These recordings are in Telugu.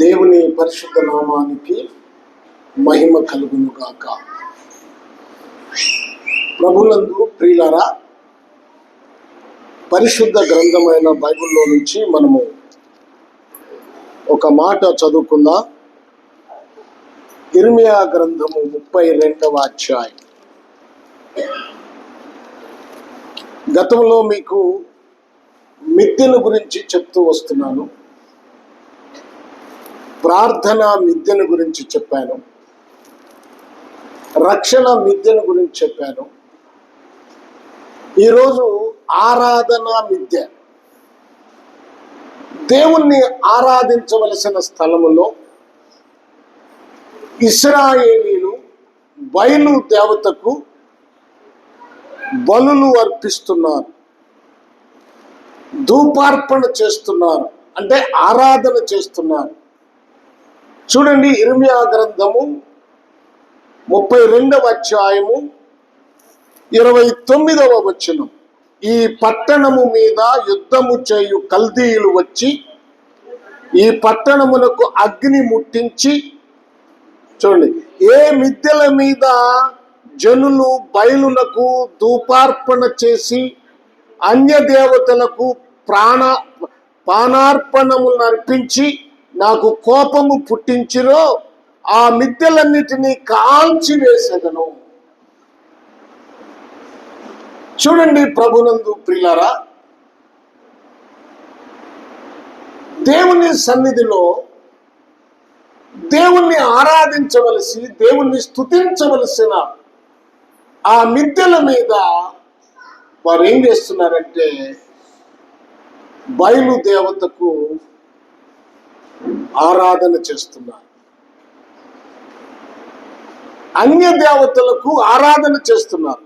దేవుని పరిశుద్ధ నామానికి మహిమ కలుగును గాక. ప్రభునందు ప్రియులారా, పరిశుద్ధ గ్రంథమైన బైబిల్లో నుంచి మనము ఒక మాట చదువుకుందాం. ఇర్మియా గ్రంథము 32వ అధ్యాయం. గతంలో మీకు మిద్దెను గురించి చెప్తూ వస్తున్నాను. ప్రార్థన మిద్దెను గురించి చెప్పాను, రక్షణ మిద్దెను గురించి చెప్పాను. ఈరోజు ఆరాధన మిద్దె. దేవుణ్ణి ఆరాధించవలసిన స్థలములో ఇశ్రాయేలీలు బయలు దేవతకు బలులు అర్పిస్తున్నారు, ధూపార్పణ చేస్తున్నారు, అంటే ఆరాధన చేస్తున్నారు. చూడండి, ఇర్మియా గ్రంథము 32వ అధ్యాయము 29వ వచనం. ఈ పట్టణము మీద యుద్ధము చేయు కల్దీయులు వచ్చి ఈ పట్టణమునకు అగ్ని ముట్టించి, చూడండి, ఏ మిద్దెల మీద జనులు బయలునకు ధూపార్పణ చేసి అన్య దేవతలకు పానార్పణములను అర్పించి నాకు కోపము పుట్టించిరో ఆ మిద్దెలన్నిటినీ కాల్చి వేసేదను. చూడండి ప్రభునందు ప్రియులారా, దేవుని సన్నిధిలో దేవుణ్ణి ఆరాధించవలసి, దేవుణ్ణి స్తుతించవలసిన ఆ మిద్దెల మీద వారు ఏం చేస్తున్నారంటే బయలు దేవతకు ఆరాధన చేస్తున్నారు, అన్య దేవతలకు ఆరాధన చేస్తున్నారు.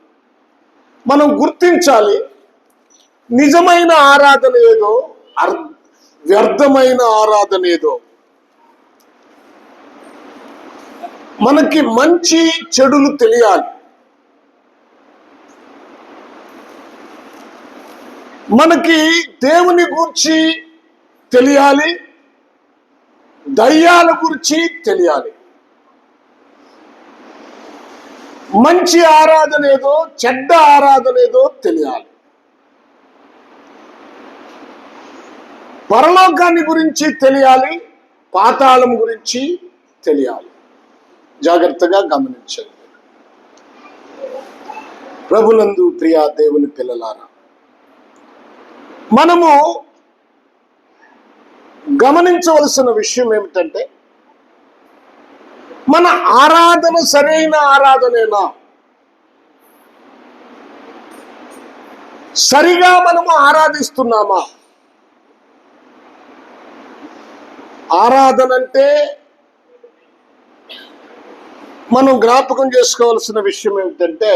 మనం గుర్తించాలి, నిజమైన ఆరాధన ఏదో, వ్యర్థమైన ఆరాధన ఏదో. మనకి మంచి చెడులు తెలియాలి. మనకి దేవుని గురించి తెలియాలి, దయ్యాల గురించి తెలియాలి. మంచి ఆరాధన ఏదో, చెడ్డ ఆరాధన ఏదో తెలియాలి. పరలోకాన్ని గురించి తెలియాలి, పాతాళం గురించి తెలియాలి. జాగ్రత్తగా గమనించండి. ప్రభునందు ప్రియా దేవుని పిల్లలారా, మనము గమనించవలసిన విషయం ఏమిటంటే, మన ఆరాధన సరైన ఆరాధనేనా? సరిగా మనము ఆరాధిస్తున్నామా? ఆరాధన అంటే మనం జ్ఞాపకం చేసుకోవాల్సిన విషయం ఏమిటంటే,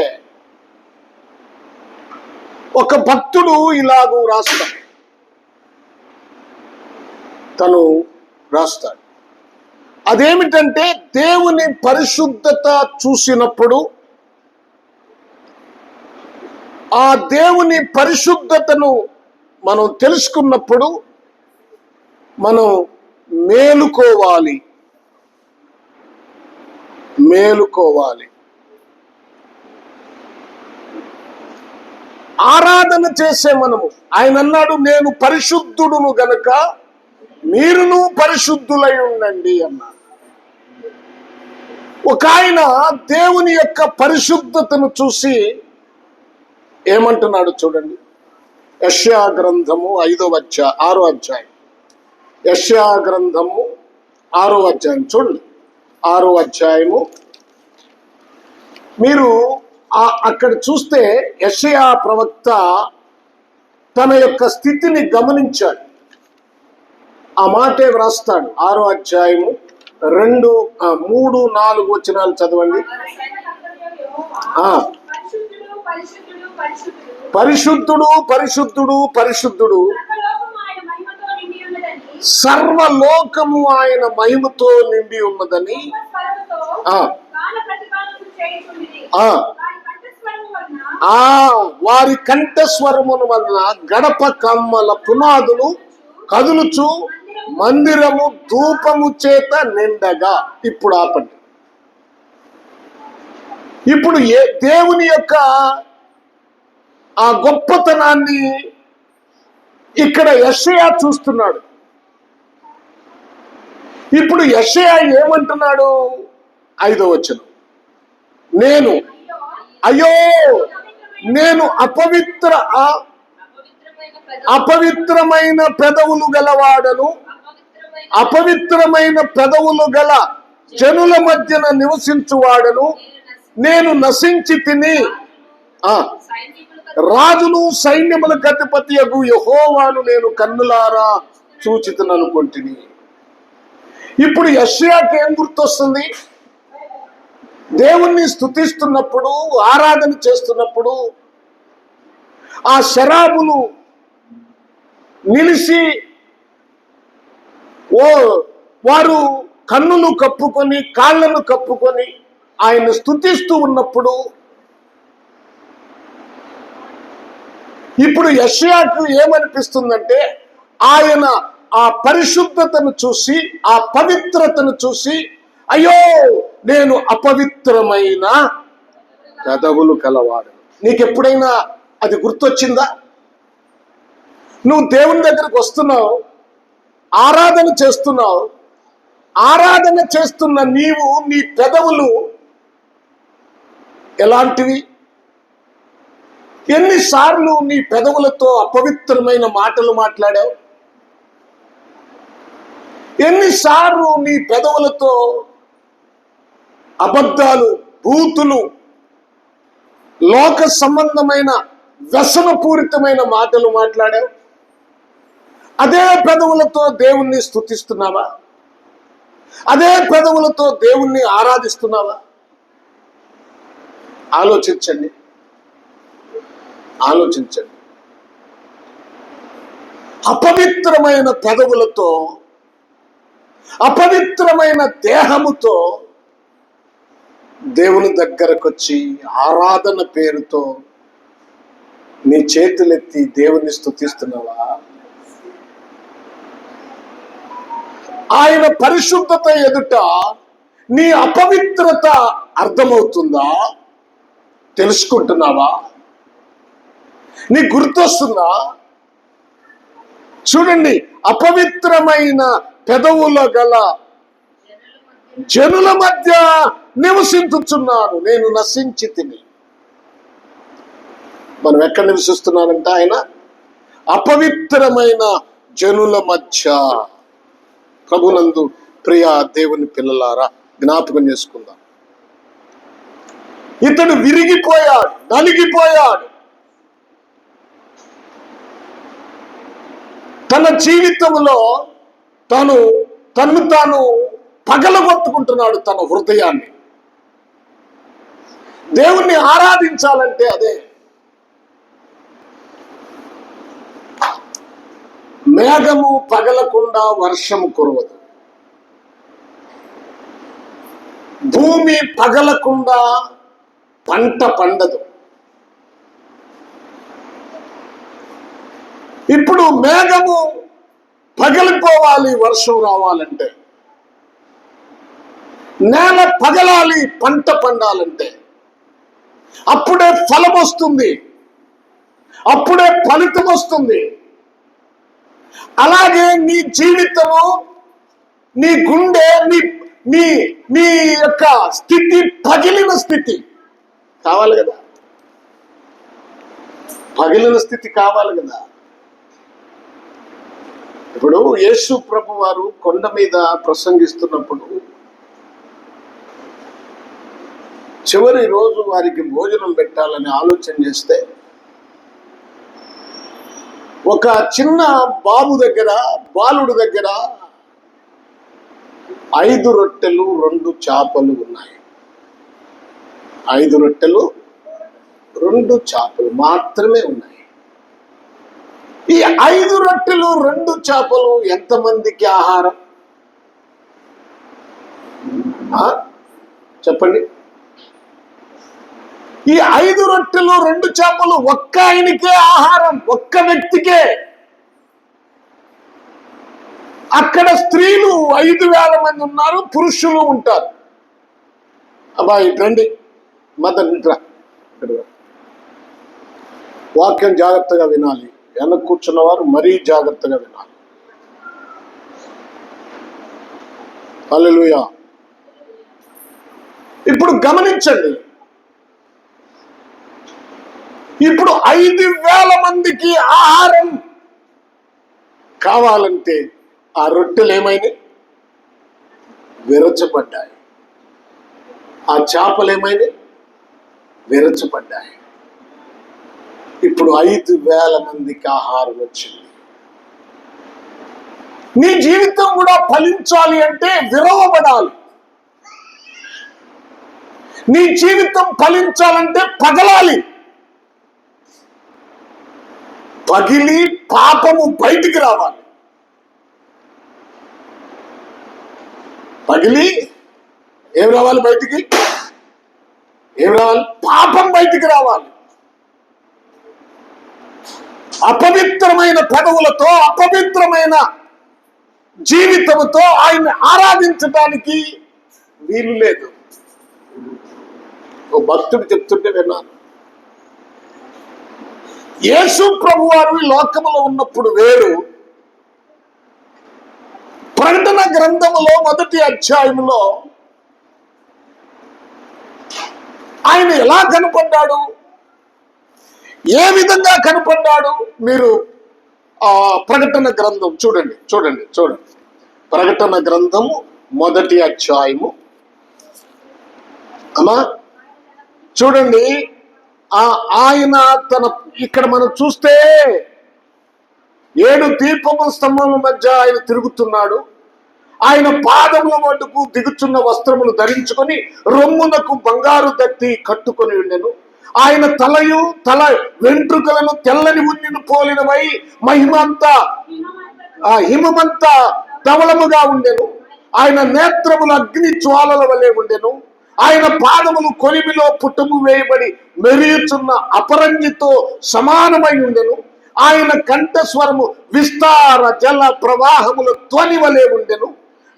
ఒక భక్తుడు ఇలాగూ రాస్తాడు, తను రాస్తాడు. అదేమిటంటే, దేవుని పరిశుద్ధత చూసినప్పుడు, ఆ దేవుని పరిశుద్ధతను మనం తెలుసుకున్నప్పుడు మనం మేలుకోవాలి. ఆరాధన చేసే మనము, ఆయన అన్నాడు, నేను పరిశుద్ధుడును గనక మీరును పరిశుద్ధులై ఉండండి అన్నాడు. ఒక ఆయన దేవుని యొక్క పరిశుద్ధతను చూసి ఏమంటున్నాడు చూడండి. యెషయా గ్రంథము 6వ అధ్యాయం. యెషయా గ్రంథము 6వ అధ్యాయం చూడండి. 6వ అధ్యాయము మీరు అక్కడ చూస్తే యెషయా ప్రవక్త తన యొక్క స్థితిని గమనించాడు. ఆ మాటే వ్రాస్తాడు. 6వ అధ్యాయము 2, 3, 4 వచనాలు చదవండి. పరిశుద్ధుడు పరిశుద్ధుడు పరిశుద్ధుడు, సర్వలోకము ఆయన మహిమతో నిండి ఉన్నదని వారి కంఠస్వరముల వలన గడప కమ్మల పునాదులు కదులుచు మందిరము ధూపము చేత నిండగా. ఇప్పుడు ఆపండి. ఇప్పుడు దేవుని యొక్క ఆ గొప్పతనాన్ని ఇక్కడ యెషయా చూస్తున్నాడు. ఇప్పుడు యెషయా ఏమంటున్నాడు? 5వ వచనం, అయ్యో నేను అపవిత్రమైన పెదవులు గలవాడను, అపవిత్రమైన పెదవులు గల జనుల మధ్యన నివసించువాడను, నేను నశించి తిని రాజును సైన్యములకు అధిపతియగు యెహోవాను నేను కన్నులారా చూచితననుకొంటిని. ఇప్పుడు యెషయాకి ఏం గుర్తొస్తుంది? దేవుణ్ణి స్తుతిస్తున్నప్పుడు, ఆరాధన చేస్తున్నప్పుడు ఆ శరాబులు నిలిచి వారు కన్నులు కప్పుకొని కాళ్ళను కప్పుకొని ఆయన స్తుతిస్తూ ఉన్నప్పుడు, ఇప్పుడు యెషయాకు ఏమనిపిస్తుందంటే, ఆయన ఆ పరిశుద్ధతను చూసి, ఆ పవిత్రతను చూసి, అయ్యో నేను అపవిత్రమైన పెదవులు కలవాడు. నీకెప్పుడైనా అది గుర్తొచ్చిందా? నువ్వు దేవుని దగ్గరకు వస్తున్నావు, ఆరాధన చేస్తున్నావు, ఆరాధన చేస్తున్న నీవు, నీ పెదవులు ఎలాంటివి? ఎన్నిసార్లు నీ పెదవులతో అపవిత్రమైన మాటలు మాట్లాడావు? ఎన్నిసార్లు నీ పెదవులతో అబద్ధాలు, బూతులు, లోక సంబంధమైన వ్యసనపూరితమైన మాటలు మాట్లాడావు? అదే పెదవులతో దేవుణ్ణి స్తుతిస్తున్నావా? అదే పెదవులతో దేవుణ్ణి ఆరాధిస్తున్నావా? ఆలోచించండి. అపవిత్రమైన పెదవులతో, అపవిత్రమైన దేహముతో దేవుని దగ్గరకొచ్చి ఆరాధన పేరుతో నీ చేతులెత్తి దేవుని స్తుతిస్తున్నావా? ఆయన పరిశుద్ధత ఎదుట నీ అపవిత్రత అర్థమవుతుందా? తెలుసుకుంటున్నావా? నీ గుర్తొస్తుందా? చూడండి, అపవిత్రమైన పెదవుల గల జనుల మధ్య నివసించుచున్నాను, నేను నశించి తిని. మనం ఎక్కడ నివసిస్తున్నానంటే ఆయన అపవిత్రమైన జనుల మధ్య. ప్రభునందు ప్రియ దేవుని పిల్లలారా, జ్ఞాపకం చేసుకుందాం. ఇతడు విరిగిపోయాడు, నలిగిపోయాడు. తన జీవితంలో తను పగలగొట్టుకుంటున్నాడు తన హృదయాన్ని. దేవుణ్ణి ఆరాధించాలంటే అదే. మేఘము పగలకుండా వర్షము కురవదు, భూమి పగలకుండా పంట పండదు. ఇప్పుడు మేఘము పగిలిపోవాలి వర్షం రావాలంటే, నేల పగలాలి పంట పండాలంటే, అప్పుడే ఫలం వస్తుంది, అప్పుడే ఫలితం వస్తుంది. అలాగే నీ జీవితము, నీ గుండె, నీ యొక్క స్థితి పగిలిన స్థితి కావాలి కదా, పగిలిన స్థితి కావాలి కదా. ఇప్పుడు యేసు ప్రభు వారు కొండ మీద ప్రసంగిస్తున్నప్పుడు చివరి రోజు వారికి భోజనం పెట్టాలని ఆలోచన చేస్తే, ఒక చిన్న బాలుడు దగ్గర 5 రొట్టెలు 2 చేపలు ఉన్నాయి. 5 రొట్టెలు 2 చేపలు మాత్రమే ఉన్నాయి. ఈ 5 రొట్టెలు 2 చేపలు ఎంతమందికి ఆహారం? చెప్పండి. ఈ 5 రొట్టెలు 2 చేపలు ఒక్క ఆయనకే ఆహారం, ఒక్క వ్యక్తికే. అక్కడ స్త్రీలు 5,000 మంది ఉన్నారు, పురుషులు ఉంటారు. అబ్బాయి రండి, మదన్ ఇట్రా, వాక్యం జాగ్రత్తగా వినాలి. వెనక కూర్చున్న వారు మరీ జాగ్రత్తగా వినాలి. హల్లెలూయా. ఇప్పుడు గమనించండి, ఇప్పుడు 5,000 మందికి ఆహారం కావాలంటే ఆ రొట్టెలు ఏమైనాయి? విరచబడ్డాయి. ఆ చేపలు ఏమైనాయి? విరచబడ్డాయి. ఇప్పుడు 5,000 మందికి ఆహారం వచ్చింది. నీ జీవితం కూడా ఫలించాలి అంటే విరవబడాలి. నీ జీవితం ఫలించాలంటే పగలాలి. పగిలి పాపము బయటికి రావాలి. పగిలి ఏం రావాలి? బయటికి ఏం రావాలి? పాపం బయటికి రావాలి. అపవిత్రమైన పెదవులతో, అపవిత్రమైన జీవితంతో ఆయన్ని ఆరాధించడానికి వీలు లేదు. ఓ భక్తుడు చెప్తుంటే విన్నాను, యేసు ప్రభు వారు ఈ లోకములో ఉన్నప్పుడు వేరు, ప్రకటన గ్రంథములో 1వ అధ్యాయములో ఆయన ఎలా కనపడ్డాడు, ఏ విధంగా కనపడ్డాడు? మీరు ప్రకటన గ్రంథం చూడండి. ప్రకటన గ్రంథము 1వ అధ్యాయము అమ్మా చూడండి. ఆయన తన ఇక్కడ మనం చూస్తే 7 దీపముల స్తంభముల మధ్య ఆయన తిరుగుతున్నాడు. ఆయన పాదముల మట్టుకు దిగుచున్న వస్త్రములు ధరించుకొని రొమ్మునకు బంగారు దత్తి కట్టుకొని ఉండెను. ఆయన తల వెంట్రుకలను తెల్లని ఉన్నిని పోలినవై మహిమంతా హిమమంతా ధవలముగా ఉండెను. ఆయన నేత్రములు అగ్ని జ్వాలల వలె ఉండెను. ఆయన పాదములు కొలిమిలో పుట్టము వేయబడి మెరియుచున్న అపరంజితో సమానమై ఉండెను. ఆయన కంఠస్వరము విస్తార జల ప్రవాహముల ధ్వని వలె ఉండెను.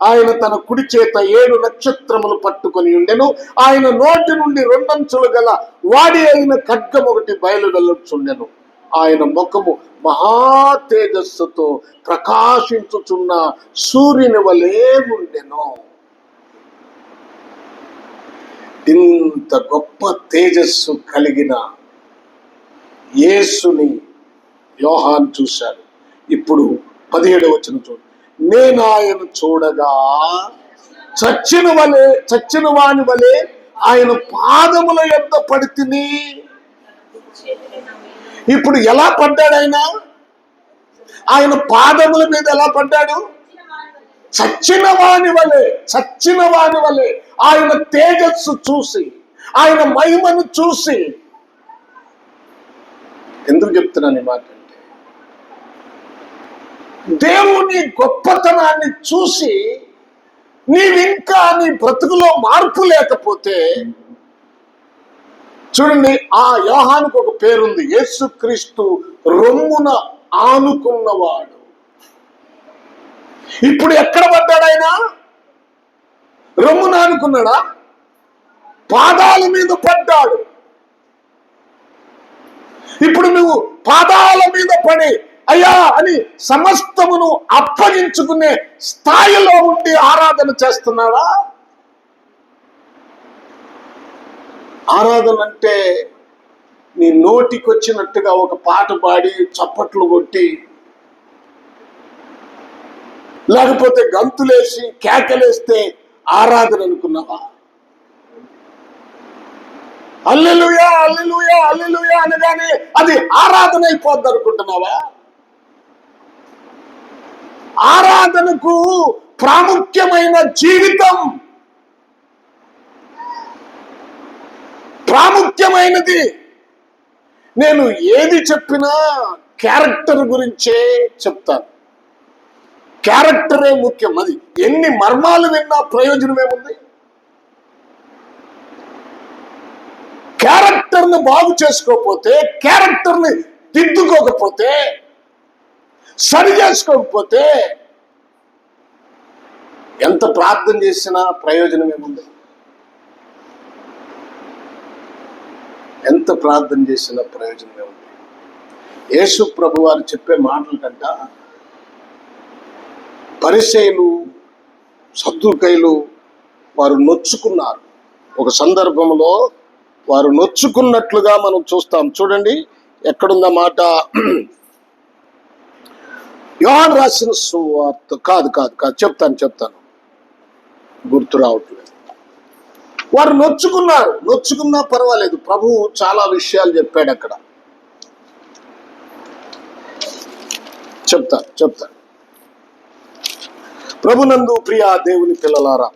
ఆయన తన కుడి చేత 7 నక్షత్రములు పట్టుకొని ఉండెను. ఆయన నోటి నుండి 2 అంచులు గల వాడి అయిన ఖడ్గం ఒకటి బయలు వెళ్ళుచుండెను. ఆయన ముఖము మహా తేజస్సుతో ప్రకాశించుచున్న సూర్యుని వలె ఉండెను. ఇంత గొప్ప తేజస్సు కలిగిన యేసుని యోహాను చూశాడు. ఇప్పుడు 17వ వచనం చూడు. నేను ఆయన చూడగా చచ్చిన వాని వలె ఆయన పాదముల యొద్ద పడితిని. ఇప్పుడు ఎలా పడ్డాడు ఆయన పాదముల మీద ఎలా పడ్డాడు? చచ్చిన వాని వలె ఆయన తేజస్సు చూసి, ఆయన మహిమను చూసి. ఎందుకు చెప్తున్నాను ఈ మాట అంటే, దేవుని గొప్పతనాన్ని చూసి నీవింకా నీ బ్రతుకులో మార్పు లేకపోతే, చూడండి, ఆ యోహానుకు ఒక పేరుంది, యేసుక్రీస్తు రొమ్మున ఆనుకున్నవాడు. ఇప్పుడు ఎక్కడ పడ్డాడు ఆయన? రొమ్మున ఆనుకున్నాడా? పాదాల మీద పడ్డాడు. ఇప్పుడు నువ్వు పాదాల మీద పడి అయ్యా అని సమస్తమును అప్పగించుకునే స్థాయిలో ఉండి ఆరాధన చేస్తున్నావా? ఆరాధన అంటే నీ నోటికి వచ్చినట్టుగా ఒక పాట పాడి చప్పట్లు కొట్టి, లేకపోతే గంతులేసి కేకలేస్తే ఆరాధన అనుకున్నావా? హల్లెలూయా హల్లెలూయా హల్లెలూయా అనగానే అది ఆరాధన అయిపోద్ది అనుకుంటున్నావా? ఆరాధనకు ప్రాముఖ్యమైన జీవితం, ప్రాముఖ్యమైనది. నేను ఏది చెప్పినా క్యారెక్టర్ గురించే చెప్తాను. క్యారెక్టరే ముఖ్యం. అది ఎన్ని మర్మాలు విన్నా ప్రయోజనం ఏముంది? క్యారెక్టర్ని బాగు చేసుకోకపోతే, క్యారెక్టర్ని దిద్దుకోకపోతే, సరి చేసుకోకపోతే ఎంత ప్రార్థన చేసినా ప్రయోజనం ఏముంది? ఎంత ప్రార్థన చేసినా ప్రయోజనం ఏముంది? యేసు ప్రభు వారు చెప్పే మాటల కంట పరిసయ్యులు సద్దూకయ్యులు వారు నొచ్చుకున్నారు. ఒక సందర్భంలో వారు నొచ్చుకున్నట్లుగా మనం చూస్తాం. చూడండి ఎక్కడుందా మాట, యోహాను రాసిన సువార్త కాదు చెప్తాను గుర్తు రావట్లేదు. వారు నొచ్చుకున్నారు. నొచ్చుకున్నా పర్వాలేదు, ప్రభువు చాలా విషయాలు చెప్పాడు అక్కడ. చెప్తాను. ప్రభునందు ప్రియ దేవుని పిల్లలారా,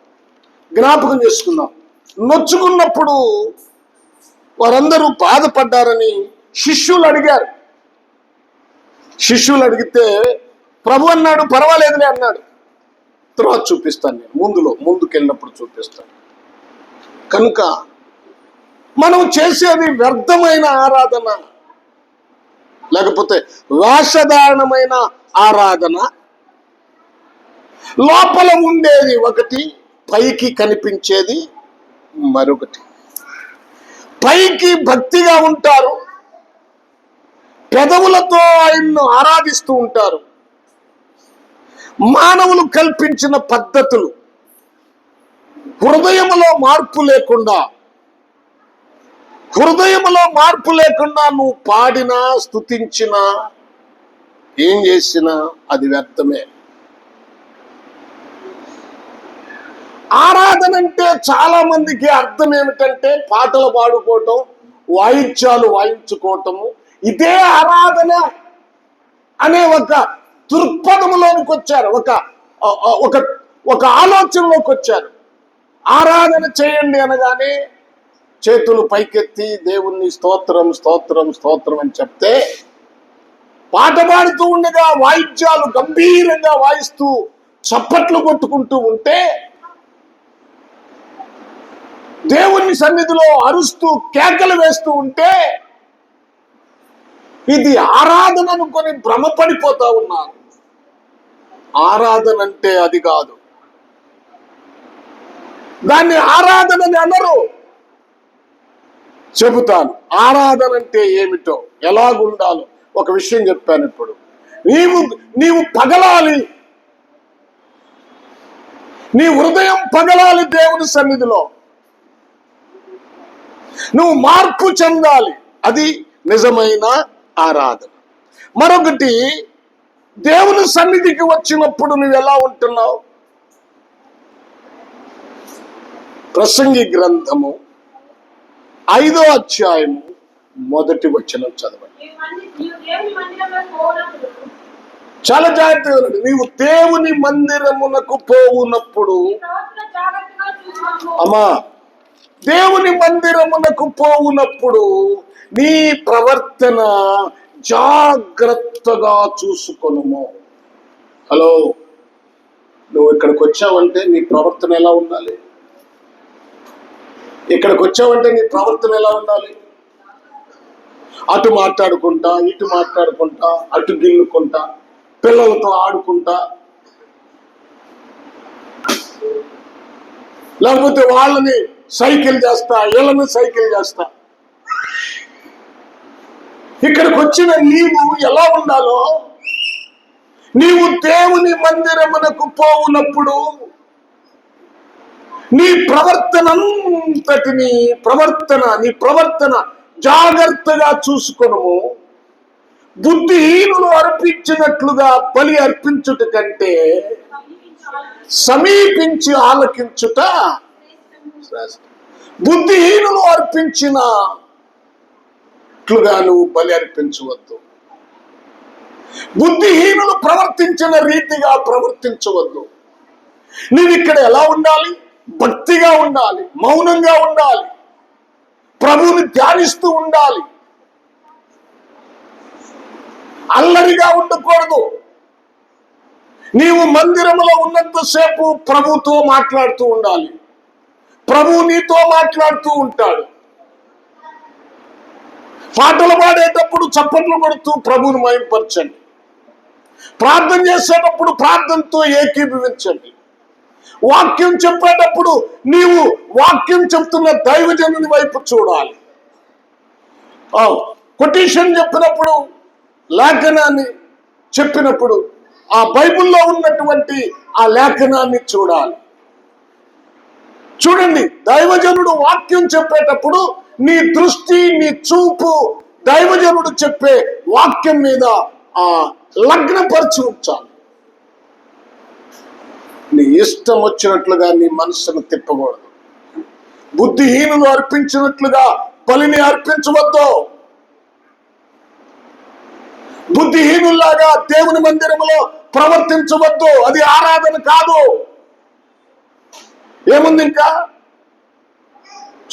జ్ఞాపకం చేసుకుందాం. నొచ్చుకున్నప్పుడు వారందరూ బాధపడ్డారని శిష్యులు అడిగారు. శిష్యులు అడిగితే ప్రభు అన్నాడు, పర్వాలేదులే అన్నాడు. తర్వాత చూపిస్తాను, నేను ముందుకెళ్ళినప్పుడు చూపిస్తాను. కనుక మనం చేసేది వ్యర్థమైన ఆరాధన, లేకపోతే వేషధారణమైన ఆరాధన, లోపల ఉండేది ఒకటి, పైకి కనిపించేది మరొకటి. పైకి భక్తిగా ఉంటారు, పెదవులతో ఆయన్ను ఆరాధిస్తూ ఉంటారు. మానవులు కల్పించిన పద్ధతులు, హృదయములో మార్పు లేకుండా నువ్వు పాడినా స్తుతించినా ఏం చేసినా అది వ్యర్థమే. ఆరాధన అంటే చాలా మందికి అర్థం ఏమిటంటే పాటలు పాడుకోవటం, వాయిద్యాలు వాయించుకోవటము, ఇదే ఆరాధన అనే ఒక దృక్పథంలోనికి వచ్చారు, ఒక ఆలోచనలోకి వచ్చారు. ఆరాధన చేయండి అనగానే చేతులు పైకెత్తి దేవుణ్ణి స్తోత్రం స్తోత్రం స్తోత్రం అని చెప్తే, పాట పాడుతూ ఉండగా వాయిద్యాలు గంభీరంగా వాయిస్తూ చప్పట్లు కొట్టుకుంటూ ఉంటే, దేవుని సన్నిధిలో అరుస్తూ కేకలు వేస్తూ ఉంటే, ఇది ఆరాధన అనుకొని భ్రమపడిపోతా ఉన్నారు. ఆరాధన అంటే అది కాదు. దాన్ని ఆరాధనని అనరు. చెబుతాను ఆరాధన అంటే ఏమిటో, ఎలాగుండాలో ఒక విషయం చెప్పాను. ఇప్పుడు నీవు పగలాలి, నీ హృదయం పగలాలి దేవుని సన్నిధిలో, నువ్వు మార్పు చెందాలి. అది నిజమైన ఆరాధన. మరొకటి, దేవుని సన్నిధికి వచ్చినప్పుడు నువ్వు ఎలా ఉంటున్నావు? ప్రసంగి గ్రంథము 5వ అధ్యాయము 1వ వచనం చదవండి. చాలా జాగ్రత్తగా ఉండండి. నీవు దేవుని మందిరమునకు పోవునప్పుడు, అమ్మా, దేవుని మందిరమునకు పోవునప్పుడు నీ ప్రవర్తన జాగ్రత్తగా చూసుకొనుము. హలో, నువ్వు ఇక్కడికి వచ్చావంటే నీ ప్రవర్తన ఎలా ఉండాలి? ఇక్కడికి వచ్చావంటే నీ ప్రవర్తన ఎలా ఉండాలి? అటు మాట్లాడుకుంటా, ఇటు మాట్లాడుకుంటా, అటు గిల్లుకుంటా, పిల్లలతో ఆడుకుంటా, లేకపోతే వాళ్ళని సైకిల్ చేస్తా, వీళ్ళని సైకిల్ చేస్తా. ఇక్కడికి వచ్చిన నీవు ఎలా ఉండాలో, నీవు దేవుని మందిరమునకు పోవునప్పుడు నీ ప్రవర్తన జాగ్రత్తగా చూసుకొనుము. బుద్ధిహీనులు అర్పించినట్లుగా బలి అర్పించుట కంటే సమీపించి ఆలకించుట శ్రేష్టం. బుద్ధిహీనులు అర్పించినట్లుగా నువ్వు బలి అర్పించవద్దు. బుద్ధిహీనులు ప్రవర్తించిన రీతిగా ప్రవర్తించవద్దు. నువ్వు ఇక్కడ ఎలా ఉండాలి? భక్తిగా ఉండాలి, మౌనంగా ఉండాలి, ప్రభువుని ధ్యానిస్తూ ఉండాలి. అల్లరిగా ఉండకూడదు. నీవు మందిరములో ఉన్నంతసేపు ప్రభుతో మాట్లాడుతూ ఉండాలి. ప్రభువు నీతో మాట్లాడుతూ ఉంటాడు. పాటలు పాడేటప్పుడు చప్పట్లు కొడుతూ ప్రభువుని మహిమపరచండి. ప్రార్థన చేసేటప్పుడు ప్రార్థనతో ఏకీభవించండి. వాక్యం చెప్పేటప్పుడు నీవు వాక్యం చెప్తున్న దైవజనుని వైపు చూడాలి. కొటేషన్ చెప్పినప్పుడు, లేఖనాన్ని చెప్పినప్పుడు ఆ బైబిల్లో ఉన్నటువంటి ఆ లేఖనాన్ని చూడాలి. చూడండి, దైవజనుడు వాక్యం చెప్పేటప్పుడు నీ దృష్టి, నీ చూపు దైవజనుడు చెప్పే వాక్యం మీద లగ్నపరిచి ఉంచాలి. నీ ఇష్టం వచ్చినట్లుగా నీ మనస్సును తిప్పకూడదు. బుద్ధిహీనులు అర్పించినట్లుగా బలిని అర్పించవద్దు. బుద్ధిహీనుల్లాగా దేవుని మందిరంలో ప్రవర్తించవద్దు. అది ఆరాధన కాదు. ఏముంది ఇంకా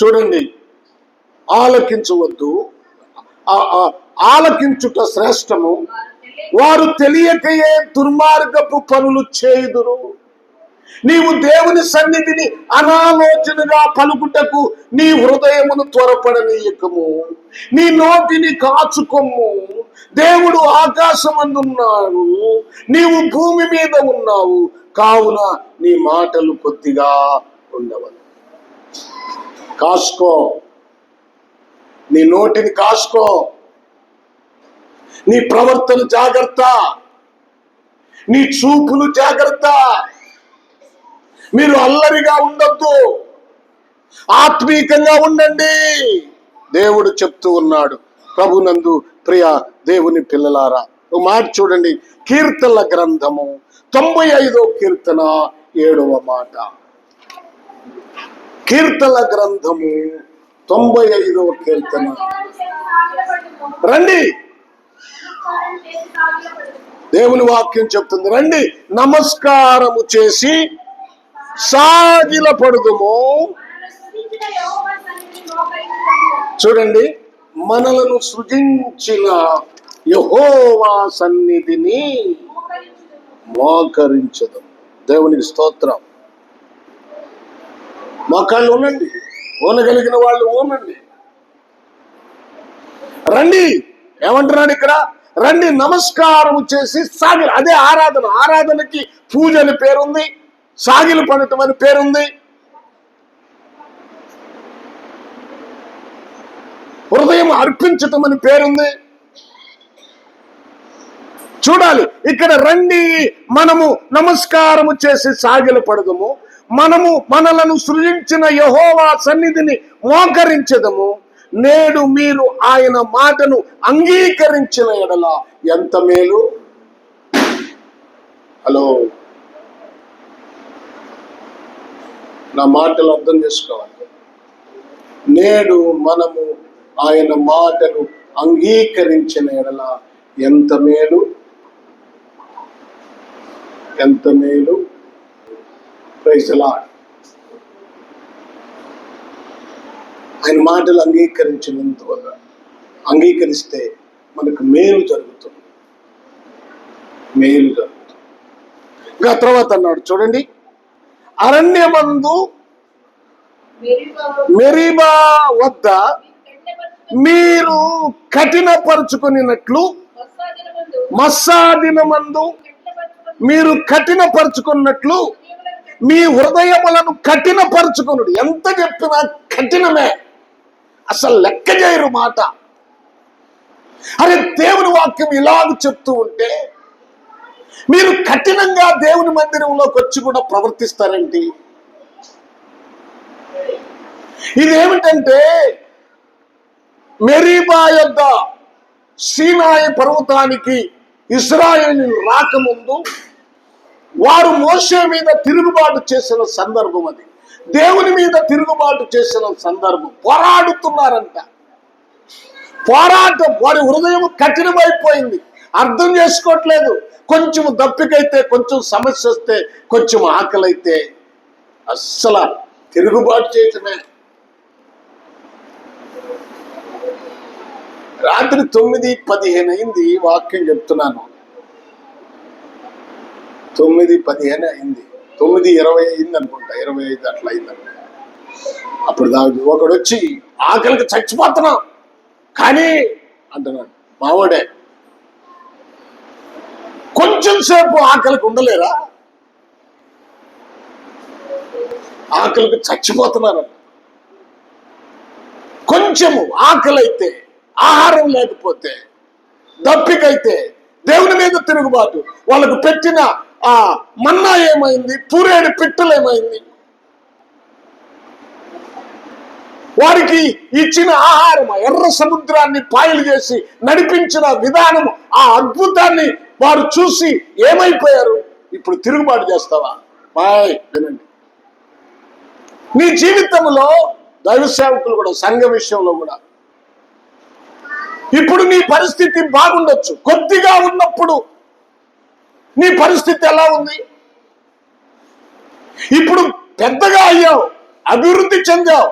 చూడండి, ఆలకించవద్దు. ఆలకించుట శ్రేష్టము. వారు తెలియకయే దుర్మార్గపు పనులు చేయుదురు. నీవు దేవుని సన్నిధిని అనాలోచనగా పలుకుటకు నీ హృదయమును త్వరపడనీయకము, నీ నోటిని కాచుకొమ్ము. దేవుడు ఆకాశమందున్నాడు, నీవు భూమి మీద ఉన్నావు, కావున నీ మాటలు కొద్దిగా ఉండవను. కాసుకో, నీ నోటిని కాసుకో, నీ ప్రవర్తన జాగ్రత్త, నీ చూపులు జాగ్రత్త. మీరు అల్లరిగా ఉండొద్దు, ఆత్మీకంగా ఉండండి. దేవుడు చెప్తూ ఉన్నాడు. ప్రభునందు ప్రియ దేవుని పిల్లలారా, ఒక మాట చూడండి. కీర్తనల గ్రంథము 95వ కీర్తన 7వ మాట. కీర్తనల గ్రంథము 95వ కీర్తన. రండి, దేవుని వాక్యం చెప్తుంది, రండి నమస్కారము చేసి సాగిలపడుదుము. చూడండి, మనలను సృజించిన యెహోవా సన్నిధిని మోకరించదు. దేవునికి స్తోత్రం. మోకాళ్ళు ఉనండి, ఓనగలిగిన వాళ్ళు ఓనండి. రండి, ఏమంటున్నాడు ఇక్కడ? రండి నమస్కారం చేసి సాగిల. అదే ఆరాధన. ఆరాధనకి పూజ అని పేరుంది, సాగిలు పడటం అని పేరుంది, హృదయం అర్పించటం అని పేరుంది. చూడాలి ఇక్కడ. రండి మనము నమస్కారము చేసి సాగిల పడదము, మనము మనలను సృజించిన యెహోవా సన్నిధిని మోకరించదము. నేడు మీరు ఆయన మాటను అంగీకరించిన ఎడల ఎంత మేలు. హలో, నా మాటలు అర్థం చేసుకోవాలి. నేడు మనము ఆయన మాటను అంగీకరించిన ఎడల ఎంత మేలు, ఎంత మేలు. Praise the Lord. ఆయన మాటలు అంగీకరించినందువల్ల, అంగీకరిస్తే మనకు మేలు జరుగుతుంది, మేలు జరుగుతుంది. ఇంకా తర్వాత అన్నాడు చూడండి, అరణ్యమందు మెరీబా వద్ద మీరు కఠినపరుచుకున్నట్లు, మస్సా దినమందు మీరు కఠినపరుచుకున్నట్లు మీ హృదయములను కఠినపరుచుకున్నాడు. ఎంత చెప్పినా కఠినమే, అసలు లెక్క చేయరు మాట. అరే, దేవుని వాక్యం ఇలాగ చెప్తూ ఉంటే మీరు కఠినంగా దేవుని మందిరంలోకి వచ్చి కూడా ప్రవర్తిస్తారేంటి? ఇదేమిటంటే, మెరీబా యొద్ద సీనాయి పర్వతానికి ఇశ్రాయేలీయులు రాకముందు వారు మోషే మీద తిరుగుబాటు చేసిన సందర్భం. అది దేవుని మీద తిరుగుబాటు చేసిన సందర్భం. పోరాడుతున్నారంట. పోరాటం, వారి హృదయం కఠినమైపోయింది, అర్థం చేసుకోవట్లేదు. కొంచెం దప్పికైతే, కొంచెం సమస్య వస్తే, కొంచెం ఆకలి అయితే అస్సలు తిరుగుబాటు చేయటమే. రాత్రి 9:15 అయింది, వాక్యం చెప్తున్నాను. 9:15 అయింది, 9:20 అయింది అనుకుంటా, 25 అట్లా అయింది అనుకుంటా. అప్పుడు ఒకడు వచ్చి, ఆకలికి చచ్చిపోతున్నాం కానీ అంటున్నాడు. మావాడే. కొంచెం సేపు ఆకలికి ఉండలేరా? ఆకలికి చచ్చిపోతున్నారు. కొంచెము ఆకలి అయితే, ఆహారం లేకపోతే, దప్పికైతే, దేవుని మీద తిరుగుబాటు, వాళ్ళకు పెట్టిన ఆ మన్నా ఏమైంది, పూరేడు పిట్టలు ఏమైంది, వారికి ఇచ్చిన ఆహారం, ఎర్ర సముద్రాన్ని పాయలు చేసి నడిపించిన విధానం, ఆ అద్భుతాన్ని వారు చూసి ఏమైపోయారు? ఇప్పుడు తిరుగుబాటు చేస్తావా? బాయ్ వినండి, నీ జీవితంలో దైవ సేవకులు కూడా, సంఘ విషయంలో కూడా ఇప్పుడు నీ పరిస్థితి బాగుండొచ్చు. కొద్దిగా ఉన్నప్పుడు నీ పరిస్థితి ఎలా ఉంది? ఇప్పుడు పెద్దగా అయ్యావు, అభివృద్ధి చెందావు,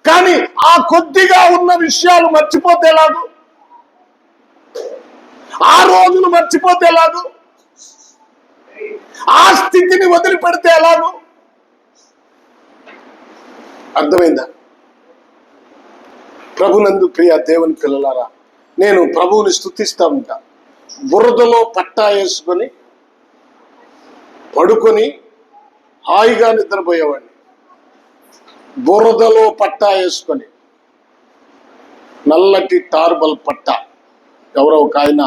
కానీ ఆ కొద్దిగా ఉన్న విషయాలు మర్చిపోతే ఎలాగు? ఆ రోజులు మర్చిపోతే ఎలాగు? ఆ స్థితిని వదిలిపెడితే ఎలాగు? అర్థమైందా? ప్రభునందు ప్రియ దేవుని పిల్లలారా, నేను ప్రభువుని స్తుతిస్తా ఉంటా. బురదలో పట్టా వేసుకొని పడుకొని హాయిగా నిద్రపోయేవాడిని. బురదలో పట్టా వేసుకొని, నల్లటి టార్బల్ పట్టా ఎవరో ఒక ఆయన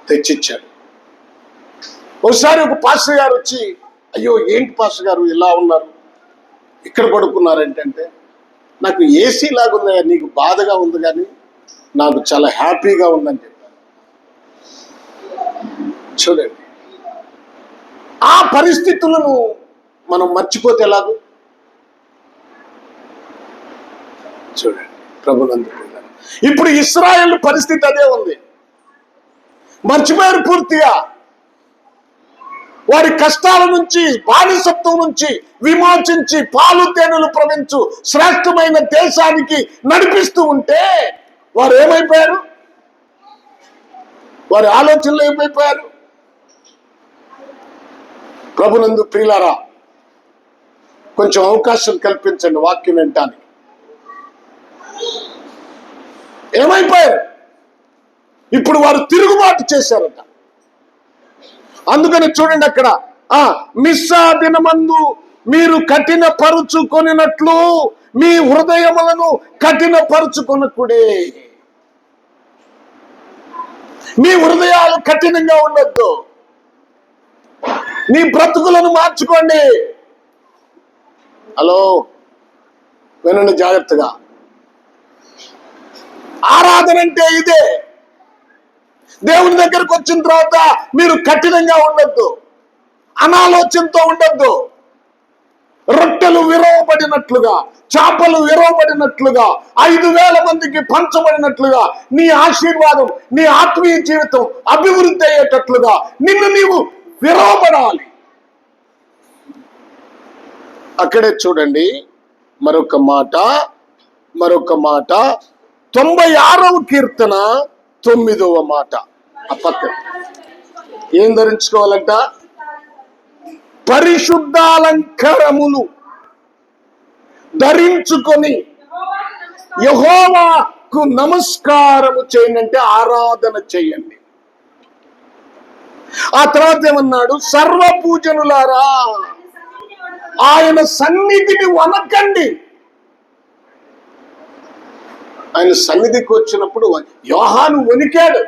తెచ్చిచ్చాడు. ఒకసారి ఒక పాస్టర్ గారు వచ్చి, అయ్యో ఏంటి పాస్టర్ గారు ఇలా ఉన్నారు, ఇక్కడ పడుకున్నారంటే, నాకు ఏసీ లాగుందా, నీకు బాధగా ఉంది కానీ నాకు చాలా హ్యాపీగా ఉందని చెప్పారు. చూడండి, ఆ పరిస్థితులను మనం మర్చిపోతే ఎలాగో? చూడండి ప్రభునందు. ఇప్పుడు ఇశ్రాయేల్ పరిస్థితి అదే ఉంది. మర్చిపోయారు పూర్తిగా. వారి కష్టాల నుంచి, బానిసత్వం నుంచి విమోచించి పాలు తేనెలు ప్రవహించు శ్రేష్టమైన దేశానికి నడిపిస్తూ ఉంటే వారు ఏమైపోయారు? వారి ఆలోచనలు ఏమైపోయారు? ప్రభునందు ప్రియులారా, కొంచెం అవకాశం కల్పించండి వాక్యం వినటానికి. ఏమైపోయారు? ఇప్పుడు వారు తిరుగుబాటు చేశారట. అందుకని చూడండి అక్కడ, మిస్సా దినమందు మీరు కఠిన పరుచుకొనినట్లు మీ హృదయములను కఠిన పరుచుకొనకుడే. మీ హృదయాలు కఠినంగా ఉండొద్దు. నీ బ్రతుకులను మార్చుకోండి. హలో వినండి జాగ్రత్తగా. ఆరాధన అంటే ఇదే. దేవుని దగ్గరకు వచ్చిన తర్వాత మీరు కఠినంగా ఉండొద్దు, అనాలోచనతో ఉండొద్దు. రొట్టెలు విరవబడినట్లుగా, చేపలు విరవబడినట్లుగా, 5,000 మందికి పంచబడినట్లుగా నీ ఆశీర్వాదం, నీ ఆత్మీయ జీవితం అభివృద్ధి అయ్యేటట్లుగా నిన్ను నీవు విరవబడాలి. అక్కడే చూడండి మరొక మాట 96వ కీర్తన 9వ మాట. ఆ పక్కన ఏం ధరించుకోవాలంట? పరిశుద్ధాలంకారములు ధరించుకొని యెహోవాకు నమస్కారము చేయండి, అంటే ఆరాధన చేయండి. ఆ తర్వాత ఏమన్నాడు? సర్వపూజనులారా ఆయన సన్నిధిని వనకండి. ఆయన సన్నిధికి వచ్చినప్పుడు యోహాను వణికాడు.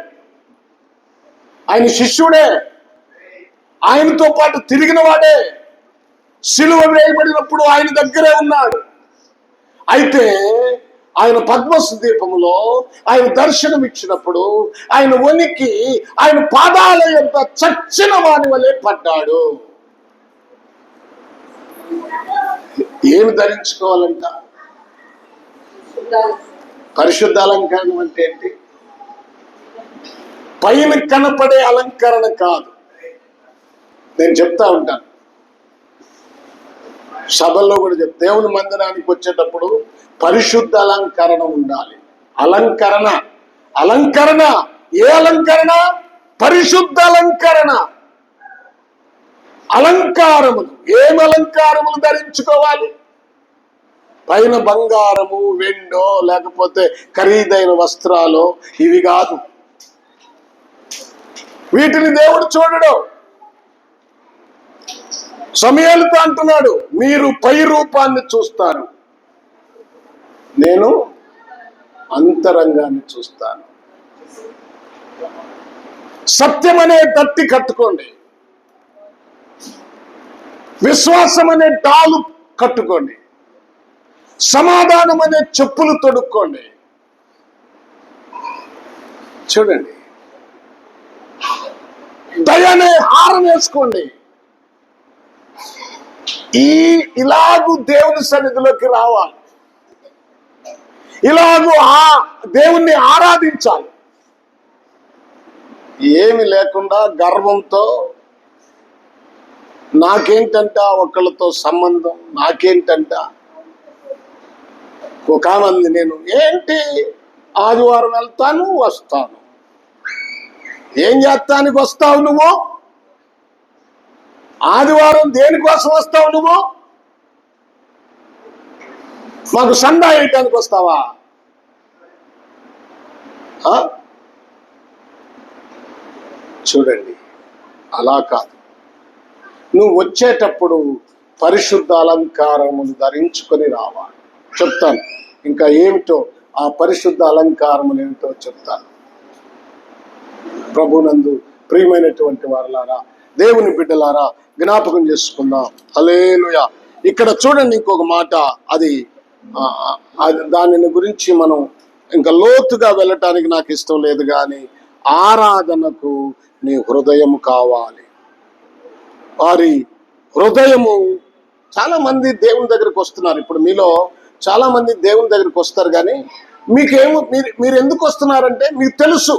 ఆయన శిష్యుడే, ఆయనతో పాటు తిరిగిన వాడే, సిలువ వేయబడినప్పుడు ఆయన దగ్గరే ఉన్నాడు. అయితే ఆయన పద్మసు దీపములో ఆయన దర్శనం ఇచ్చినప్పుడు ఆయన వణికి ఆయన పాదాల యొక్క చచ్చిన వాని వలె పడ్డాడు. ఏమి ధరించుకోవాలంట? పరిశుద్ధ అలంకరణ అంటే ఏంటి? పైన కనపడే అలంకరణ కాదు. నేను చెప్తా ఉంటాను, సభల్లో కూడా చెప్తా, దేవుని మందిరానికి వచ్చేటప్పుడు పరిశుద్ధ అలంకరణ ఉండాలి. అలంకరణ ఏ అలంకరణ? పరిశుద్ధ అలంకరణ. అలంకారములు, ఏమి అలంకారములు ధరించుకోవాలి? పైన బంగారము, వెండో, లేకపోతే ఖరీదైన వస్త్రాలు, ఇవి కాదు. వీటిని దేవుడు చూడడు. సమూయేలుతో అంటున్నాడు, మీరు పై రూపాన్ని చూస్తారు, నేను అంతరంగాన్ని చూస్తాను. సత్యం అనే తట్టి కట్టుకోండి, విశ్వాసం అనే డాలు కట్టుకోండి, సమాధానం అనే చెప్పులు తొడుక్కోండి. చూడండి, దయనే హారం వేసుకోండి. ఇలాగూ దేవుని సన్నిధిలోకి రావాలి, ఇలాగూ దేవుణ్ణి ఆరాధించాలి. ఏమి లేకుండా గర్వంతో నాకేంటంట ఒకళ్ళతో సంబంధం, నాకేంటంట. ఒక మంది నేను ఏంటి ఆదివారం వెళ్తాను వస్తాను, ఏం చేస్తానికి వస్తావు నువ్వు? ఆదివారం దేనికోసం వస్తావు నువ్వు? మాకు సండా వేయటానికి వస్తావా? చూడండి, అలా కాదు. నువ్వు వచ్చేటప్పుడు పరిశుద్ధ అలంకారములు ధరించుకొని రావాలి. చెప్తాను ఇంకా ఏమిటో, ఆ పరిశుద్ధ అలంకారములు ఏమిటో చెప్తాను. ప్రభునందు ప్రియమైనటువంటి వారలారా, దేవుని బిడ్డలారా, జ్ఞాపకం చేసుకుందాం. హల్లెలూయా. ఇక్కడ చూడండి ఇంకొక మాట, అది దానిని గురించి మనం ఇంకా లోతుగా వెళ్ళటానికి నాకు ఇష్టం లేదు, కానీ ఆరాధనకు నీ హృదయము కావాలి. వారి హృదయము, చాలా మంది దేవుని దగ్గరికి వస్తున్నారు. ఇప్పుడు మీలో చాలా మంది దేవుని దగ్గరికి వస్తారు, కానీ మీరు ఎందుకు వస్తున్నారంటే మీకు తెలుసు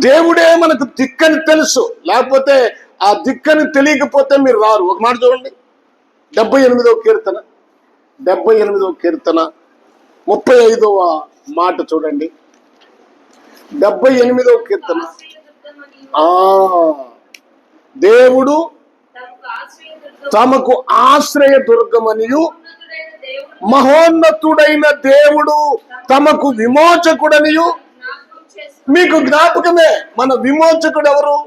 దేవుడే మనకు దిక్కని తెలుసు. లేకపోతే ఆ దిక్కని తెలియకపోతే మీరు రారు. ఒక మాట చూడండి, 78వ కీర్తన 35వ మాట చూడండి. 78వ కీర్తన. దేవుడు తమకు ఆశ్రయ దుర్గమనియు, మహోన్నతుడైన దేవుడు తమకు విమోచకుడనియు. మీకు జ్ఞాపకమే, మన విమోచకుడు ఎవరు?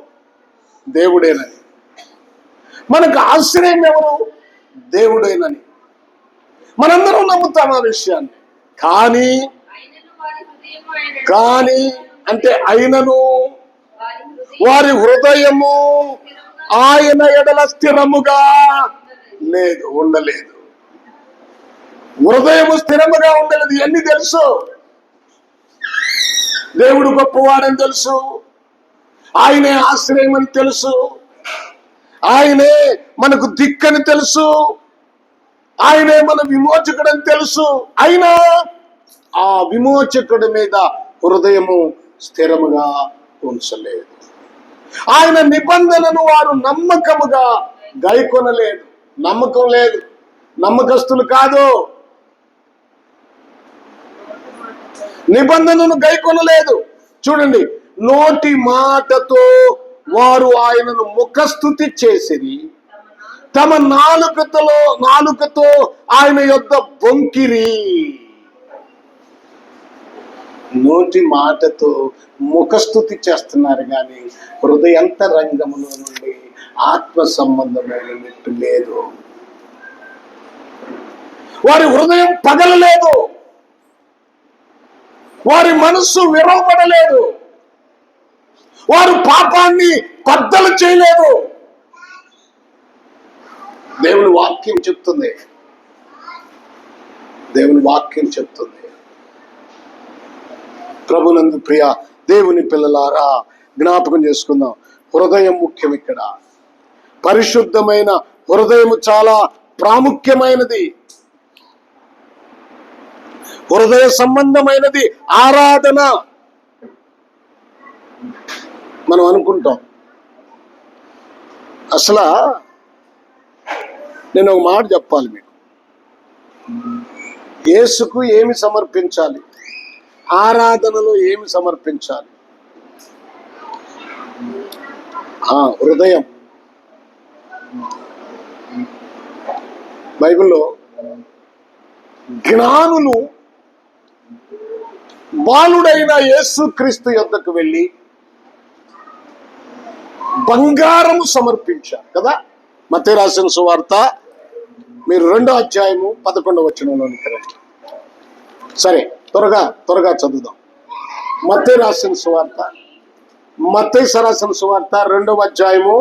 దేవుడేనని. మనకు ఆశ్రయం ఎవరు? దేవుడేనని మనందరం నమ్ముతాం ఆ విషయాన్ని. కానీ అంటే అయినను వారి హృదయము ఆయన ఎడల స్థిరముగా లేదు, ఉండలేదు. హృదయము స్థిరముగా ఉండలేదు. ఎన్ని తెలుసు? దేవుడు గొప్పవాడని తెలుసు, ఆయనే ఆశ్రయం అని తెలుసు, ఆయనే మనకు దిక్కని తెలుసు, ఆయనే మన విమోచకుడని తెలుసు. అయినా ఆ విమోచకుడి మీద హృదయము స్థిరముగా ఉంచలేదు. ఆయన నిబంధనను వారు నమ్మకముగా గైకొనలేదు. నమ్మకం లేదు, నమ్మకస్తులు కాదు. నిబంధనను గైకొనలేదు. చూడండి, నోటి మాటతో వారు ఆయనను ముఖస్తుతి చేసిరి, తమ నాలుకతో ఆయన యొద్ద బొంకిరి. నోటి మాటతో ముఖస్తుతి చేస్తున్నారు, కానీ హృదయంతరంగములో నుండి ఆత్మ సంబంధమైనట్టు లేదు. వారి హృదయం పగలలేదు, వారి మనస్సు విరవబడలేదు, వారు పాపాన్ని బద్దలు చేయలేదు. దేవుని వాక్యం చెప్తుంది, దేవుని వాక్యం చెప్తుంది. ప్రభునందు ప్రియ దేవుని పిల్లలారా, జ్ఞాపకం చేసుకుందాం, హృదయం ముఖ్యం. ఇక్కడ పరిశుద్ధమైన హృదయం చాలా ప్రాముఖ్యమైనది. హృదయ సంబంధమైనది ఆరాధన. మనం అనుకుంటాం, అసలు నేను ఒక మాట చెప్పాలి మీకు. యేసుకు ఏమి సమర్పించాలి? ఆరాధనలో ఏమి సమర్పించాలి? హృదయం. బైబిల్లో జ్ఞానులు బాలుడైన యేసుక్రీస్తు యొద్దకు వెళ్ళి బంగారము సమర్పించారు కదా. మత్తయి రాసిన సువార్త మీరు 2వ అధ్యాయము 11వ వచనంలోనికి రండి. సరే, త్వరగా చదువుదాం. మత్తయి రాసిన సువార్త 2వ అధ్యాయము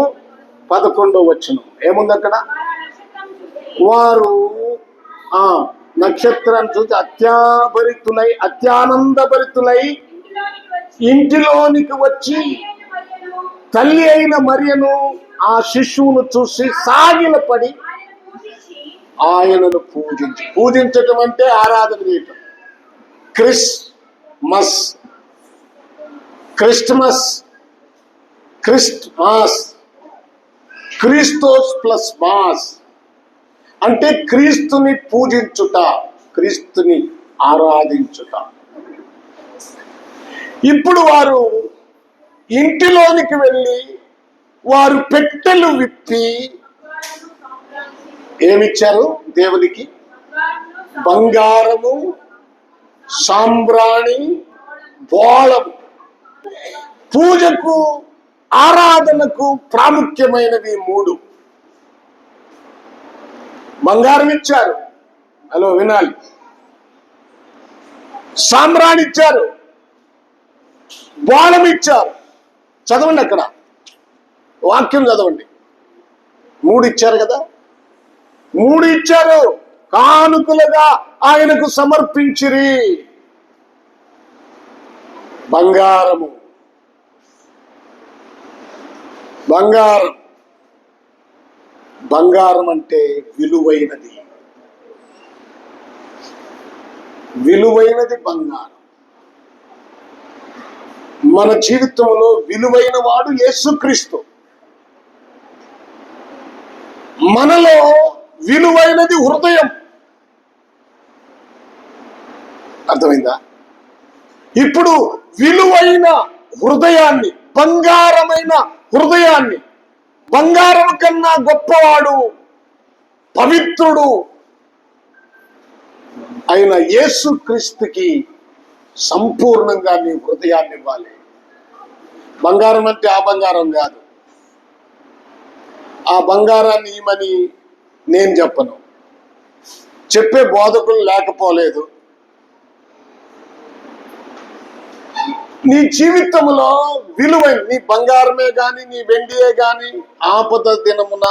11వ వచనం ఏముంది అక్కడ? వారు నక్షత్రాన్ని చూసి అత్యానందభరితులై ఇంటిలోనికి వచ్చి తల్లి అయిన మరియను ఆ శిశువును చూసి సాగిలపడి ఆయనను పూజించటం అంటే ఆరాధన చేయటం. క్రిస్తోస్ ప్లస్ మాస్ అంటే క్రీస్తుని పూజించుట, క్రీస్తుని ఆరాధించుట. ఇప్పుడు వారు ఇంటిలోనికి వెళ్ళి వారు పెట్టెలు విప్పి ఏమిచ్చారు దేవునికి? బంగారము, సాంబ్రాణి, బోళము. పూజకు, ఆరాధనకు ప్రాముఖ్యమైనవి 3. బంగారం ఇచ్చారు, హలో వినాలి. సాంబ్రాణి ఇచ్చారు, బోళం ఇచ్చారు. చదవండి, అక్కడ వాక్యం చదవండి. 3 ఇచ్చారు కదా, 3 ఇచ్చారు. కానుకలుగా ఆయనకు సమర్పించిరి. బంగారం అంటే విలువైనది బంగారం. మన జీవితంలో విలువైన వాడు యేసుక్రీస్తు. మనలో విలువైనది హృదయం. అర్థమైందా? ఇప్పుడు విలువైన హృదయాన్ని, బంగారమైన హృదయాన్ని, బంగారం కన్నా గొప్పవాడు, పవిత్రుడు అయిన యేసుక్రీస్తుకి సంపూర్ణంగా నీ హృదయాన్ని ఇవ్వాలి. బంగారం అంటే ఆ బంగారం కాదు. ఆ బంగారాన్ని ఇవ్వమని నేను చెప్పను, చెప్పే బోధకులు లేకపోలేదు. నీ జీవితంలో విలువైన నీ బంగారమే గాని, నీ వెండియే గాని ఆపద దినమున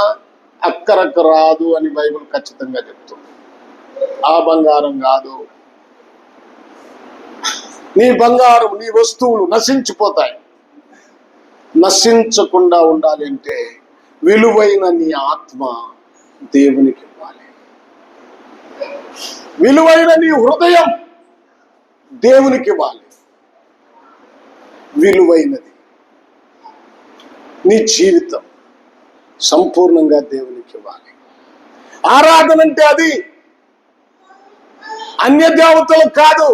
అక్కరకు రాదు అని బైబిల్ ఖచ్చితంగా చెప్తుంది. ఆ బంగారం కాదు. నీ బంగారం, నీ వస్తువులు నశించిపోతాయి. నశించకుండా ఉండాలి అంటే విలువైన నీ ఆత్మ దేవునికి ఇవ్వాలి. విలువైన నీ హృదయం దేవునికి ఇవ్వాలి. విలువైనది నీ జీవితం సంపూర్ణంగా దేవునికి ఇవ్వాలి. ఆరాధన అంటే అది అన్య దేవతలు కాదు.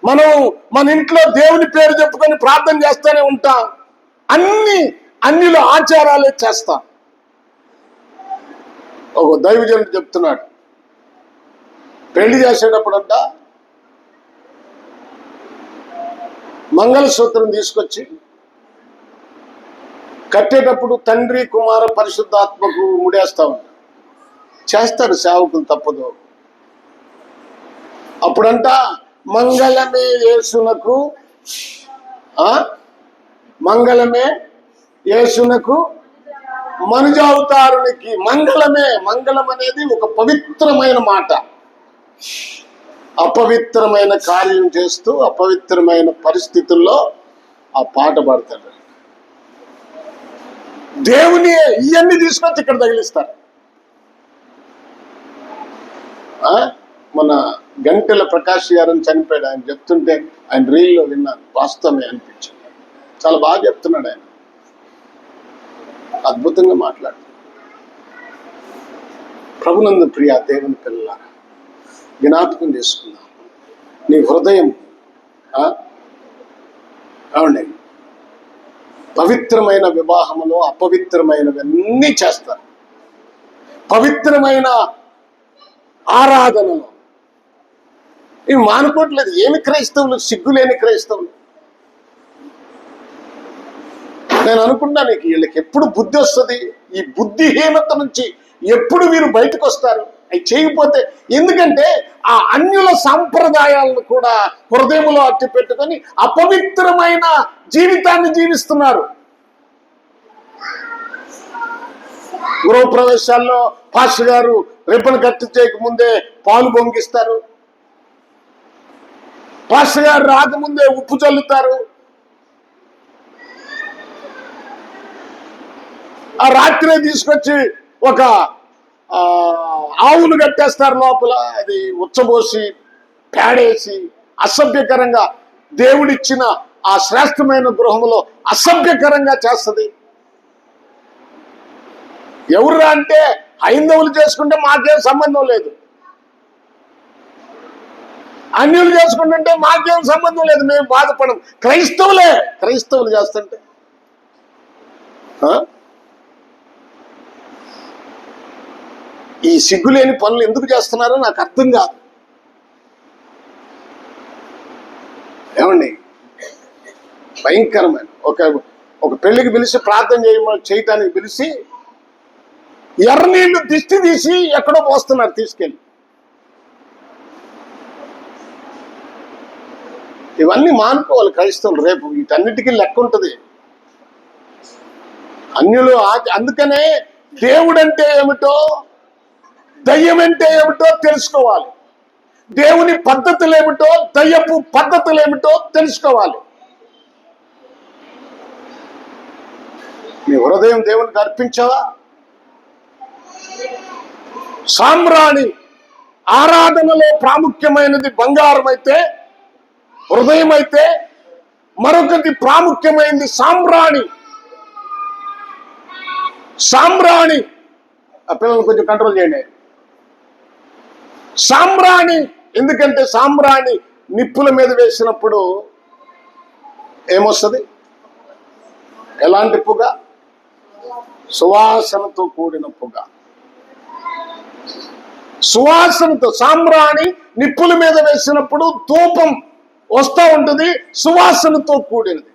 మనం మన ఇంట్లో దేవుని పేరు చెప్పుకొని ప్రార్థన చేస్తూనే ఉంటాం. అన్నిలో ఆచారాలే చేస్తాం. ఒక దైవజనుడు చెప్తున్నాడు, పెళ్లి చేసేటప్పుడంట మంగళసూత్రం తీసుకొచ్చి కట్టేటప్పుడు తండ్రి, కుమార, పరిశుద్ధాత్మకు ముడేస్తా ఉంటాడు. చేస్తాడు సేవకులు, తప్పదు. అప్పుడంట మంగళమే యేసునకు, మంగళమే యేసునకు మనుజావతారునికి. మంగళం అనేది ఒక పవిత్రమైన మాట. అపవిత్రమైన కార్యం చేస్తూ అపవిత్రమైన పరిస్థితుల్లో ఆ పాట పాడతాడు. దేవుని ఇవన్నీ తీసుకొచ్చి ఇక్కడ తగిలిస్తారు. మన గంటెల ప్రకాష్ గారని చనిపోయాడు. ఆయన చెప్తుంటే ఆయన రీల్లో విన్నాను, వాస్తవమే అనిపించింది. చాలా బాగా చెప్తున్నాడు ఆయన, అద్భుతంగా మాట్లాడుతున్నాడు. ప్రభునందు ప్రియ దేవుని పిల్లలారా, జ్ఞాపకం చేసుకుందాం. నీ హృదయం అవునండి, పవిత్రమైన వివాహములో అపవిత్రమైనవన్నీ చేస్తారు. పవిత్రమైన ఆరాధనలో ఇవి మానుకోవట్లేదు. ఏమి క్రైస్తవులు, సిగ్గులేని క్రైస్తవులు. నేను అనుకున్నా నీకు వీళ్ళకి ఎప్పుడు బుద్ధి వస్తుంది, ఈ బుద్ధిహీనత నుంచి ఎప్పుడు మీరు బయటకు వస్తారు? అవి చేయకపోతే, ఎందుకంటే ఆ అన్యుల సాంప్రదాయాలను కూడా హృదయంలో అట్టి పెట్టుకొని అపవిత్రమైన జీవితాన్ని జీవిస్తున్నారు. గృహప్రవేశాల్లో పాస్టర్ గారు రిబ్బన్ కట్ చేయకముందే పాలు పొంగిస్తారు, పాస్టర్ గారు రాకముందే ఉప్పు చల్లుతారు, ఆ రాత్రే తీసుకొచ్చి ఒక ఆవులు కట్టేస్తారు లోపల, అది ఉచ్చబోసి పేడేసి అసభ్యకరంగా దేవుడిచ్చిన ఆ శ్రేష్టమైన గృహంలో అసభ్యకరంగా చేస్తుంది. ఎవరు అంటే హైందవులు చేసుకుంటే మాకేం సంబంధం లేదు, అన్యులు చేసుకుంటుంటే మాకేం సంబంధం లేదు, మేము బాధపడం. క్రైస్తవులు చేస్తుంటే ఈ సిగ్గులేని పనులు ఎందుకు చేస్తున్నారో నాకు అర్థం కాదు. ఏమండి, భయంకరమైన ఒక పెళ్లికి పిలిచి ప్రార్థన చేయటానికి పిలిచి ఎర్రనీళ్లు దిష్టి తీసి ఎక్కడో పోస్తున్నారు తీసుకెళ్ళి. ఇవన్నీ మానుకోవాలి క్రైస్తవులు. రేపు వీటన్నిటికీ లెక్క ఉంటుంది. అన్యులు అందుకనే దేవుడంటే ఏమిటో దయ్యం అంటే ఏమిటో తెలుసుకోవాలి. దేవుని పద్ధతులు ఏమిటో దయ్యపు పద్ధతులు ఏమిటో తెలుసుకోవాలి. నీ హృదయం దేవునికి అర్పించవా? సాంబ్రాణి ఆరాధనలో ప్రాముఖ్యమైనది బంగారం అయితే, హృదయం అయితే, మరొకటి ప్రాముఖ్యమైనది సాంబ్రాణి. ఆ పిల్లలు కొంచెం కంట్రోల్ చేయండి. సాంబ్రాణి, ఎందుకంటే సాంబ్రాణి నిప్పుల మీద వేసినప్పుడు ఏమొస్తుంది? ఎలాంటి పొగ? సువాసనతో కూడిన పొగ. సువాసనతో, సాంబ్రాణి నిప్పుల మీద వేసినప్పుడు ధూపం వస్తూ ఉంటుంది, సువాసనతో కూడినది.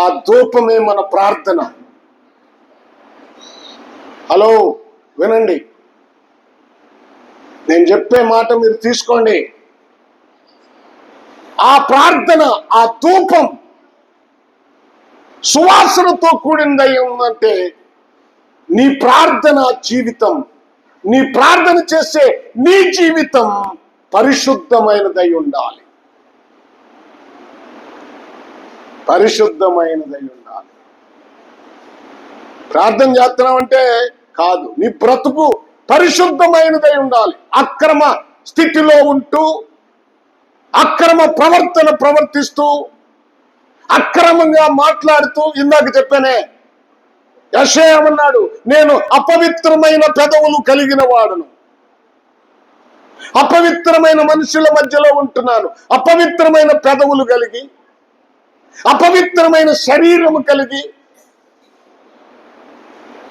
ఆ ధూపమే మన ప్రార్థన. హలో, వినండి, నేను చెప్పే మాట మీరు తీసుకోండి. ఆ ప్రార్థన, ఆ ధూపం సువాసనతో కూడినదై ఉందంటే నీ ప్రార్థన జీవితం, నీ ప్రార్థన చేసే నీ జీవితం పరిశుద్ధమైనదై ఉండాలి. పరిశుద్ధమైనదై ఉండాలి. ప్రార్థన చేస్తున్నావంటే కాదు, నీ బ్రతుకు పరిశుద్ధమైనదై ఉండాలి. అక్రమ స్థితిలో ఉంటూ, అక్రమ ప్రవర్తన ప్రవర్తిస్తూ, అక్రమంగా మాట్లాడుతూ, ఇందాక చెప్పానే యెషయా అన్నాడు, నేను అపవిత్రమైన పెదవులు కలిగిన వాడును, అపవిత్రమైన మనుషుల మధ్యలో ఉంటున్నాను. అపవిత్రమైన పెదవులు కలిగి, అపవిత్రమైన శరీరము కలిగి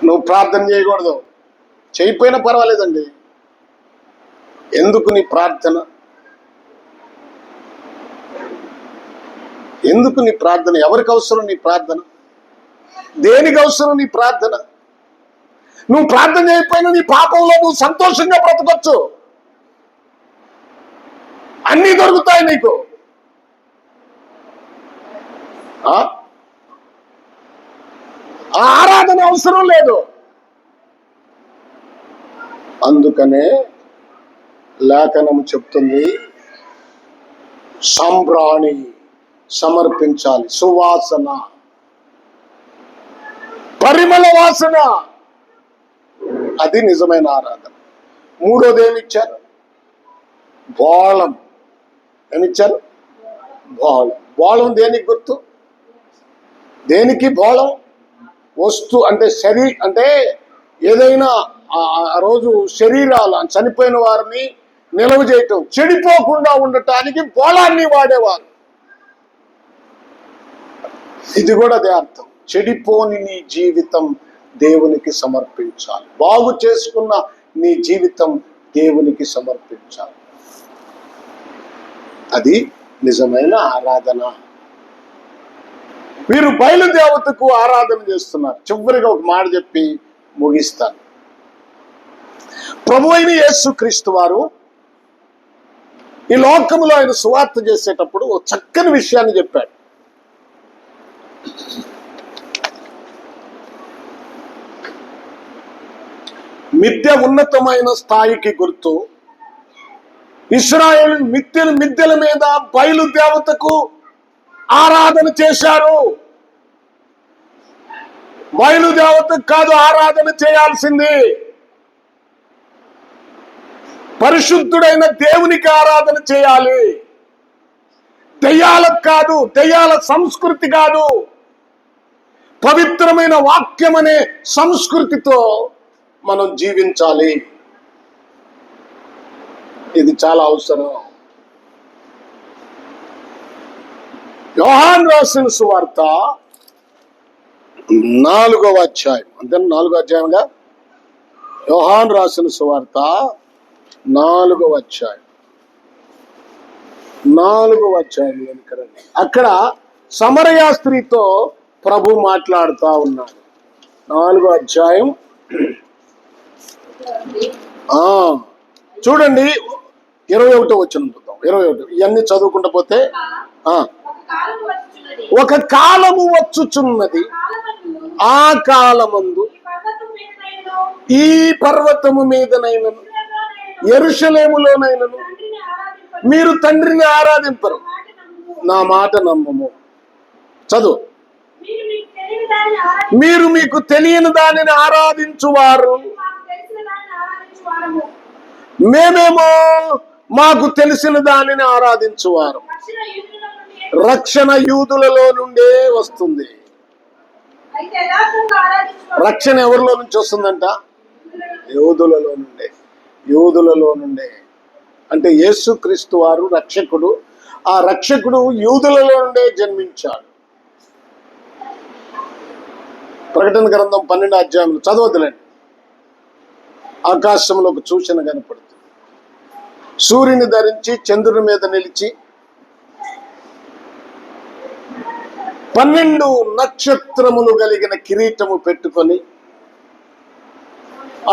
నువ్వు ప్రార్థన చేయకూడదు. చేయకపోయినా పర్వాలేదండి. ఎందుకు నీ ప్రార్థన? ఎందుకు నీ ప్రార్థన? ఎవరికి అవసరం నీ ప్రార్థన? దేనికి అవసరం నీ ప్రార్థన? నువ్వు ప్రార్థన చేయకపోయినా నీ పాపంలో నువ్వు సంతోషంగా బ్రతకొచ్చు, అన్నీ దొరుకుతాయి నీకు. ఆరాధన అవసరం లేదు. అందుకనే లేఖనం చెప్తుంది, సాంబ్రాణి సమర్పించాలి, సువాసన, పరిమళ వాసన. అది నిజమైన ఆరాధన. మూడోది ఏమిచ్చారు? బోళం. ఏమిచ్చారు? బోళం. బోళం దేనికి గుర్తు? దేనికి బోళం? అంటే అంటే ఏదైనా ఆ రోజు శరీరాలు చనిపోయిన వారిని నిలవ చేయటం, చెడిపోకుండా ఉండటానికి బోళాన్ని వాడేవారు. ఇది కూడా అదే అర్థం. చెడిపోని నీ జీవితం దేవునికి సమర్పించాలి. బాగు చేసుకున్న నీ జీవితం దేవునికి సమర్పించాలి. అది నిజమైన ఆరాధన. వీరు బయలుదేవతకు ఆరాధన చేస్తున్నారు. చివరిగా ఒక మాట చెప్పి ముగిస్తాను. ప్రభు అయిన యేసుక్రీస్తు వారు ఈ లోకములో ఆయన సువార్త చేసేటప్పుడు ఒక చక్కని విషయాన్ని చెప్పాడు. మిథ్య ఉన్నతమైన స్థాయికి గుర్తు. ఇశ్రాయేలు మిథ్యల మీద బయలుదేవతకు ఆరాధన చేశారు. బయలుదేవతకు కాదు ఆరాధన చేయాల్సింది, పరిశుద్ధుడైన దేవునికి ఆరాధన చేయాలి. దెయ్యాలకు కాదు, దెయ్యాల సంస్కృతి కాదు, పవిత్రమైన వాక్యం అనే సంస్కృతితో మనం జీవించాలి. ఇది చాలా అవసరం. యోహాను రాసిన సువార్త 4వ అధ్యాయం, అంతే 4వ అధ్యాయంగా యోహాను రాసిన సువార్త 4వ అధ్యాయం, 4వ అధ్యాయం అక్కడ సమరయ స్త్రీతో ప్రభు మాట్లాడుతూ ఉన్నాడు. 4వ అధ్యాయం చూడండి, 21వ వచనం చూద్దాం. 21 ఇవన్నీ చదువుకుంటూ పోతే, ఒక కాలము వచ్చుచున్నది, ఆ కాలమందు ఈ పర్వతము మీదనైనను యెరూషలేములోనైనను మీరు తండ్రిని ఆరాధింపరు, నా మాట నమ్మము. చదువు. మీరు మీకు తెలియని దానిని ఆరాధించువారు, మేమేమో మాకు తెలిసిన దానిని ఆరాధించువారు. రక్షణ యూదులలో నుండే వస్తుంది. రక్షణ ఎవరిలో నుంచి వస్తుందంట? యూదులలో నుండే. యూదులలో నుండే అంటే యేసుక్రీస్తు వారు రక్షకుడు. ఆ రక్షకుడు యూదులలో నుండే జన్మించాడు. ప్రకటన గ్రంథం 12వ అధ్యాయం చదవదులేండి. ఆకాశంలో ఒక సూచన కనపడుతుంది. సూర్యుని ధరించి చంద్రుని మీద నిలిచి 12 నక్షత్రములు కలిగిన కిరీటము పెట్టుకొని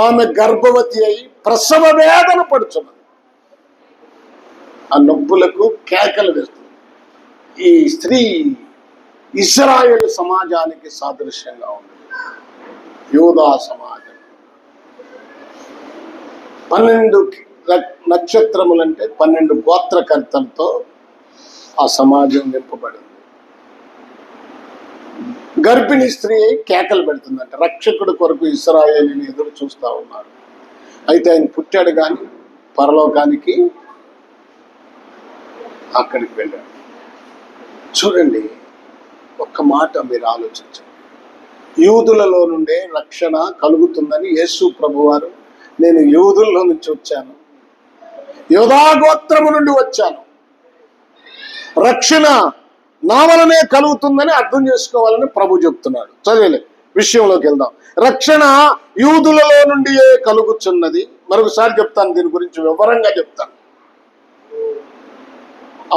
ఆమె గర్భవతి అయి ప్రసవ వేదన పడుచున్నది. ఆ నొప్పులకు కేకలు వేస్తుంది. ఈ స్త్రీ ఇశ్రాయేలు సమాజానికి సాదృశ్యంగా ఉంది. యూదా సమాజం 12 నక్షత్రములంటే 12 గోత్రకర్తలతో ఆ సమాజం నింపబడింది. గర్భిణీ స్త్రీ కేకలు పెడుతుందంట. రక్షకుడు కొరకు ఇశ్రాయేలుని ఎదురు చూస్తూ ఉన్నారు. అయితే ఆయన పుట్టాడు కానీ పరలోకానికి అక్కడికి వెళ్ళాడు. చూడండి, ఒక్క మాట మీరు ఆలోచించండి. యూదులలో నుండే రక్షణ కలుగుతుందని యేసు ప్రభువారు, నేను యూదుల్లో నుంచి వచ్చాను, యూదా గోత్రము నుండి వచ్చాను, రక్షణ నా వలనే కలుగుతుందని అర్థం చేసుకోవాలని ప్రభు చెప్తున్నాడు. చదివలే విషయంలోకి వెళ్దాం. రక్షణ యూదులలో నుండియే కలుగుచున్నది. మరొకసారి చెప్తాను, దీని గురించి వివరంగా చెప్తాను.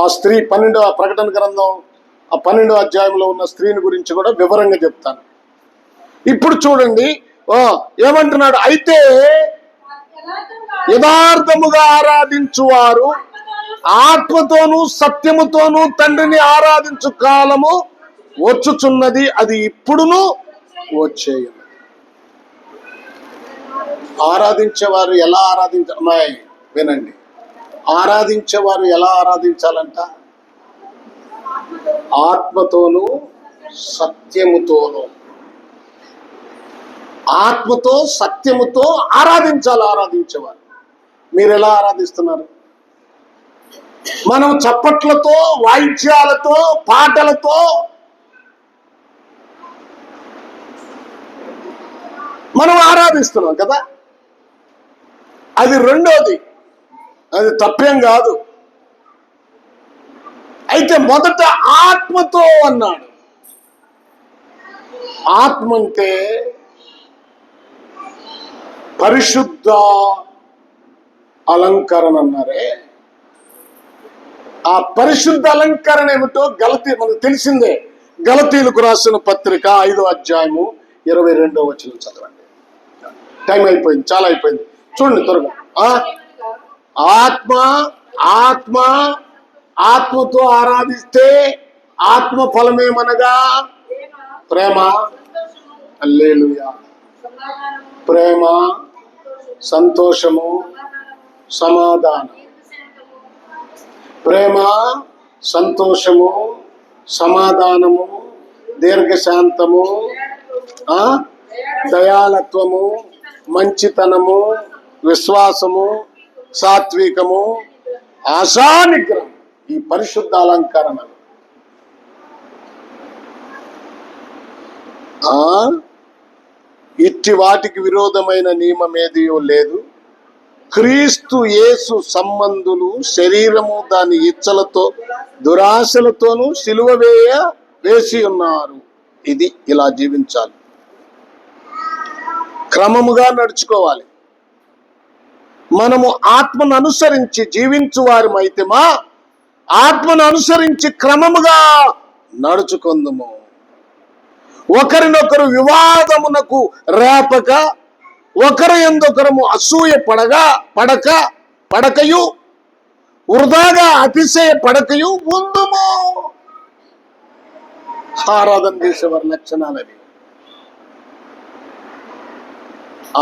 ఆ స్త్రీ 12వ ప్రకటన గ్రంథం ఆ 12వ అధ్యాయంలో ఉన్న స్త్రీని గురించి కూడా వివరంగా చెప్తాను. ఇప్పుడు చూడండి ఏమంటున్నాడు. అయితే యథార్థముగా ఆరాధించువారు ఆత్మతోనూ సత్యముతోనూ తండ్రిని ఆరాధించు కాలము వచ్చుచున్నది, అది ఇప్పుడును వచ్చేయున్నది. ఆరాధించేవారు ఎలా ఆరాధించాలి? వినండి. ఆరాధించేవారు ఎలా ఆరాధించాలంట? ఆత్మతోనూ సత్యముతోనూ. ఆత్మతో సత్యముతో ఆరాధించాలి. ఆరాధించేవారు మీరు ఎలా ఆరాధిస్తున్నారు? మనం చప్పట్లతో, వాయిద్యాలతో, పాటలతో మనం ఆరాధిస్తున్నాం కదా. అది రెండోది, అది తప్పేం కాదు. అయితే మొదట ఆత్మతో అన్నాడు. ఆత్మ అంటే పరిశుద్ధ అలంకరణ అన్నారే. ఆ పరిశుద్ధ అలంకరణ ఏమిటో గలతీ మనకు తెలిసిందే. గలతీలకు రాసిన పత్రిక 5వ అధ్యాయము 22వ వచనం చదవండి. టైం అయిపోయింది, చాలా అయిపోయింది. చూడండి త్వరగా. ఆత్మ ఆత్మ ఆత్మతో ఆరాధిస్తే ఆత్మ ఫలమేమనగా ప్రేమ, హల్లెలూయా, ప్రేమ, సంతోషము, సమాధానం. ప్రేమ, సంతోషము, సమాధానము, దీర్ఘశాంతము, దయాళత్వము, మంచితనము, విశ్వాసము, సాత్వికము, ఆశానిగ్రహం. ఈ పరిశుద్ధ అలంకరణలు ఇట్టి వాటికి విరోధమైన నియమమేదియో లేదు. క్రీస్తు యేసు సంబంధులు శరీరము దాని ఇచ్చలతో దురాశలతోనూ సిలువ వేసి ఉన్నారు. ఇది ఇలా జీవించాలి, క్రమముగా నడుచుకోవాలి. మనము ఆత్మను అనుసరించి జీవించు వారమైతే మా ఆత్మను అనుసరించి క్రమముగా నడుచుకుందుము. ఒకరినొకరు వివాదమునకు రేపక, ఒకరి యందొకరము అసూయ పడకయు వృధాగా అతిశయ పడకయు ఉందుము. ఆరాధన చేసేవారి లక్షణాలని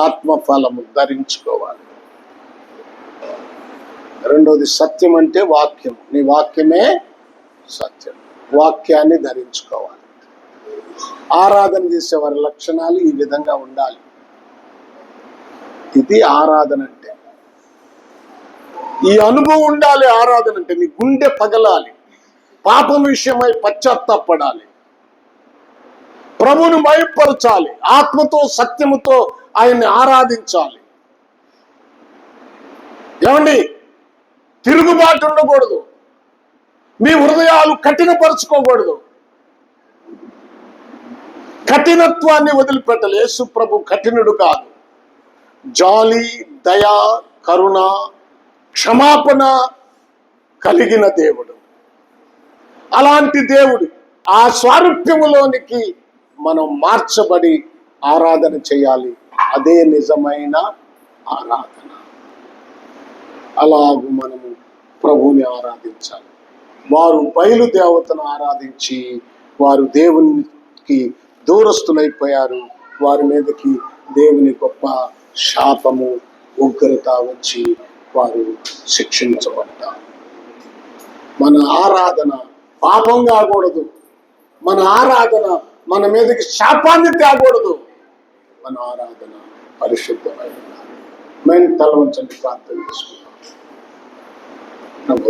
ఆత్మఫలము ధరించుకోవాలి. రెండోది సత్యం అంటే వాక్యం. నీ వాక్యమే సత్యం. వాక్యాన్ని ధరించుకోవాలి. ఆరాధన చేసేవారి లక్షణాలు ఈ విధంగా ఉండాలి. ఇది ఆరాధన అంటే. ఈ అనుభవం ఉండాలి. ఆరాధన అంటే నీ గుండె పగలాలి, పాపం విషయమై పశ్చాత్తాపడాలి, ప్రభువును భయపరచాలి, ఆత్మతో సత్యముతో ఆయన్ని ఆరాధించాలి. ఏమండి, తిరుగుబాటు ఉండకూడదు. మీ హృదయాలు కఠినపరుచుకోకూడదు. కఠినత్వాన్ని వదిలిపెట్టాలి. యేసు ప్రభు కఠినుడు కాదు. జాలి, దయ, కరుణ, క్షమాపణ కలిగిన దేవుడు. అలాంటి దేవుడు ఆ స్వారూప్యములోనికి మనం మార్చబడి ఆరాధన చేయాలి. అదే నిజమైన ఆరాధన. అలాగూ మనము ప్రభువుని ఆరాధించాలి. వారు బయలుదేవతను ఆరాధించి వారు దేవునికి దూరస్తులైపోయారు. వారి మీదకి దేవుని గొప్ప శాపము, ఉగ్రత వచ్చి వారు శిక్షించబడ్డారు. మన ఆరాధన పాపం కాకూడదు. మన ఆరాధన మన మీదకి శాపాన్ని తేకూడదు. మన ఆరాధన పరిశుద్ధమైన. మేము తల వంచండి, ప్రార్థన చేసుకుంటాం.